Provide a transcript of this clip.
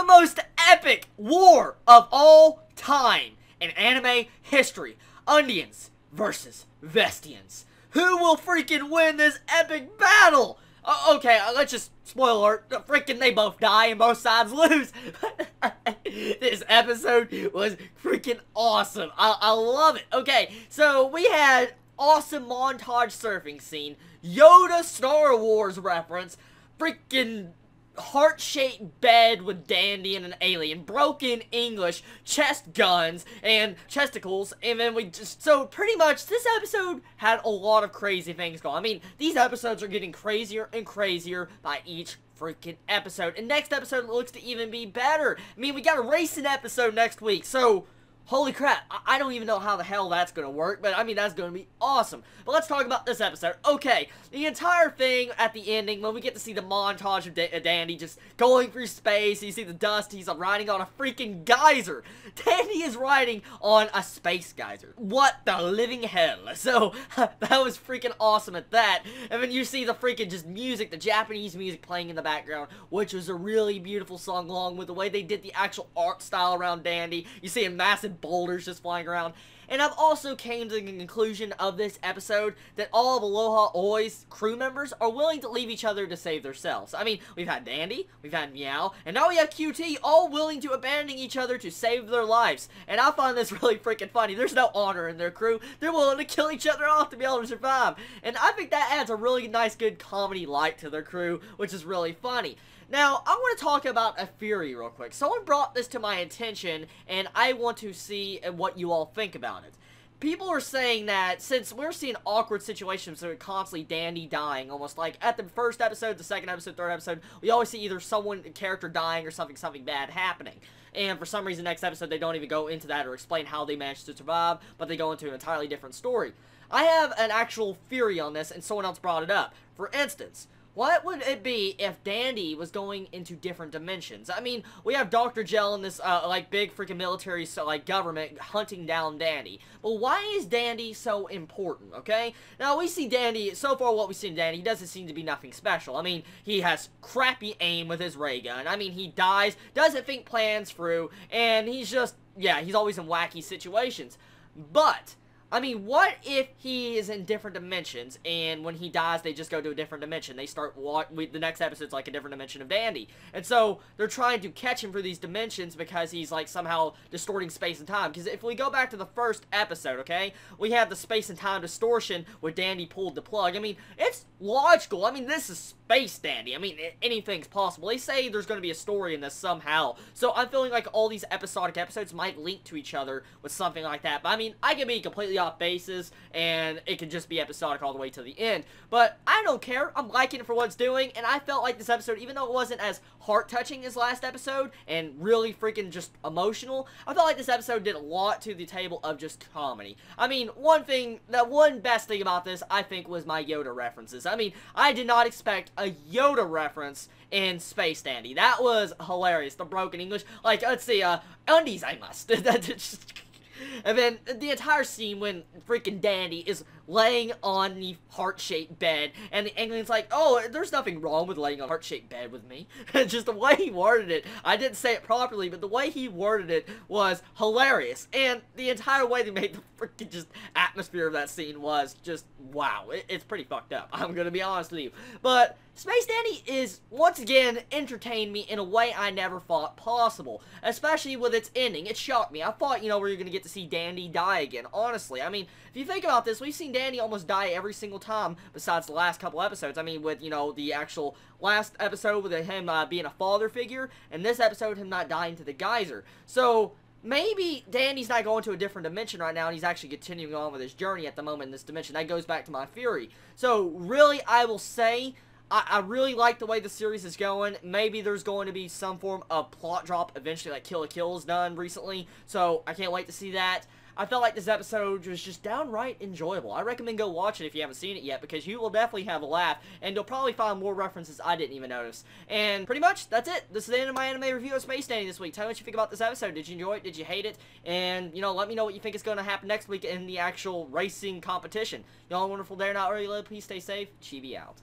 most epic war of all time in anime history. Undians versus Vestians. Who will freaking win this epic battle? Okay, let's just, spoiler alert, freaking they both die and both sides lose. This episode was freaking awesome. I love it. Okay, so we had awesome montage surfing scene, Yoda Star Wars reference, freaking heart-shaped bed with Dandy and an alien, broken English, chest guns, and chesticles, and then we just, so pretty much this episode had a lot of crazy things going on. I mean, these episodes are getting crazier and crazier by each freaking episode, and next episode looks to even be better. I mean, we got a racing episode next week, so holy crap, I don't even know how the hell that's going to work, but I mean, that's going to be awesome. But let's talk about this episode. Okay, the entire thing at the ending, when we get to see the montage of Dandy just going through space, you see the dust, he's riding on a freaking geyser. Dandy is riding on a space geyser. What the living hell? So, that was freaking awesome at that. And then you see the freaking just music, the Japanese music playing in the background, which was a really beautiful song, along with the way they did the actual art style around Dandy. You see a massive boulders just flying around. And I've also came to the conclusion of this episode that all of Aloha Oi's crew members are willing to leave each other to save themselves. I mean, we've had Dandy, we've had Meow, and now we have QT, all willing to abandon each other to save their lives. And I find this really freaking funny. There's no honor in their crew. They're willing to kill each other off to be able to survive. And I think that adds a really nice, good comedy light to their crew, which is really funny. Now, I want to talk about a theory real quick. Someone brought this to my attention, and I want to see what you all think about it. People are saying that since we're seeing awkward situations that are constantly Dandy dying, almost like at the first episode, the second episode, third episode, we always see either a character dying or something bad happening. And for some reason, next episode, they don't even go into that or explain how they managed to survive, but they go into an entirely different story. I have an actual theory on this, and someone else brought it up. For instance, what would it be if Dandy was going into different dimensions? I mean, we have Dr. Gel and this, like, big freaking military, government hunting down Dandy. But why is Dandy so important, okay? Now, we see Dandy, so far what we've seen Dandy, he doesn't seem to be nothing special. I mean, he has crappy aim with his ray gun. I mean, he dies, doesn't think plans through, and he's just, yeah, he's always in wacky situations. But I mean, what if he is in different dimensions, and when he dies, they just go to a different dimension? They start, the next episode's like a different dimension of Dandy. And so, they're trying to catch him through these dimensions because he's, like, somehow distorting space and time. Because if we go back to the first episode, okay, we have the space and time distortion where Dandy pulled the plug. I mean, it's logical. I mean, this is space Dandy. I mean, anything's possible. They say there's going to be a story in this somehow. So, I'm feeling like all these episodic episodes might link to each other with something like that. But, I mean, I can be completely off bases, and it can just be episodic all the way to the end. But I don't care. I'm liking it for what it's doing, and I felt like this episode, even though it wasn't as heart-touching as last episode, and really freaking just emotional, I felt like this episode did a lot to the table of just comedy. I mean, one best thing about this, I think, was my Yoda references. I mean, I did not expect a Yoda reference in Space Dandy. That was hilarious. The broken English. Like, let's see, undies I must. And then the entire scene when freaking Dandy is laying on the heart-shaped bed, and the alien's like, oh, there's nothing wrong with laying on a heart-shaped bed with me. Just the way he worded it, I didn't say it properly, but the way he worded it was hilarious. And the entire way they made the freaking just atmosphere of that scene was just, wow, it's pretty fucked up. I'm gonna be honest with you. But Space Dandy is, once again, entertained me in a way I never thought possible. Especially with its ending. It shocked me. I thought, you know, we were gonna get to see Dandy die again, honestly. I mean, if you think about this, we've seen Dandy almost die every single time besides the last couple episodes. I mean, with, you know, the actual last episode with him being a father figure, and this episode him not dying to the geyser. So maybe Dandy's not going to a different dimension right now, and he's actually continuing on with his journey at the moment in this dimension. That goes back to my theory. So, really, I will say, I really like the way the series is going. Maybe there's going to be some form of plot drop eventually, like Kill la Kill's done recently, so I can't wait to see that. I felt like this episode was just downright enjoyable. I recommend go watch it if you haven't seen it yet, because you will definitely have a laugh, and you'll probably find more references I didn't even notice. And pretty much, that's it. This is the end of my anime review of Space Dandy this week. Tell me what you think about this episode. Did you enjoy it? Did you hate it? And, you know, let me know what you think is going to happen next week in the actual racing competition. Y'all have a wonderful day or not, or you live. Please stay safe. Chibi out.